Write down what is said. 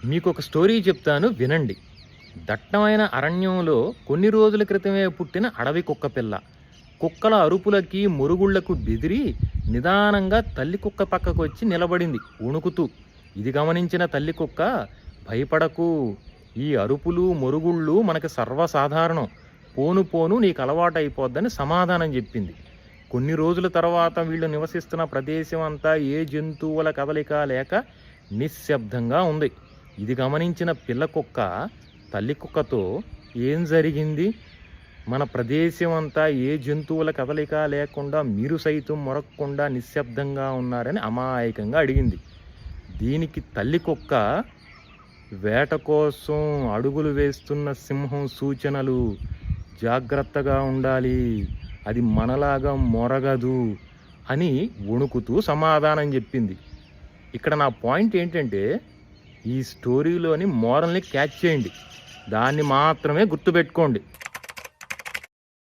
మీకొక స్టోరీ చెప్తాను వినండి. దట్టమైన అరణ్యంలో కొన్ని రోజుల క్రితమే పుట్టిన అడవి కుక్కపిల్ల. కుక్కల అరుపులకి, మొరుగుళ్ళకు బెదిరి నిదానంగా తల్లి కుక్క పక్కకొచ్చి నిలబడింది వణుకుతూ. ఇది గమనించిన తల్లి కుక్క, "భయపడకు. ఈ అరుపులు, మొరుగుళ్ళు మనకి సర్వసాధారణం. పోను పోను నీకు అలవాటైపోద్దని" సమాధానం చెప్పింది. కొన్ని రోజుల తర్వాత వీళ్ళు నివసిస్తున్న ప్రదేశం అంతా ఏ జంతువుల కదలిక లేక నిశ్శబ్దంగా ఉంది. ఇది గమనించిన పిల్ల కుక్క తల్లి కుక్కతో, "ఏం జరిగింది? మన ప్రదేశం అంతా ఏ జంతువుల కదలిక లేకుండా మీరు సైతం మొరక్కుండా నిశ్శబ్దంగా ఉన్నారని" అమాయకంగా అడిగింది. దీనికి తల్లి కుక్క, "వేట కోసం అడుగులు వేస్తున్న సింహం సూచనలు. జాగ్రత్తగా ఉండాలి. అది మనలాగా మొరగదు" అని వణుకుతూ సమాధానం చెప్పింది. ఇక్కడ నా పాయింట్ ఏంటంటే, ఈ స్టోరీలోని మోరల్ని క్యాచ్ చేయండి. దాన్ని మాత్రమే గుర్తుపెట్టుకోండి.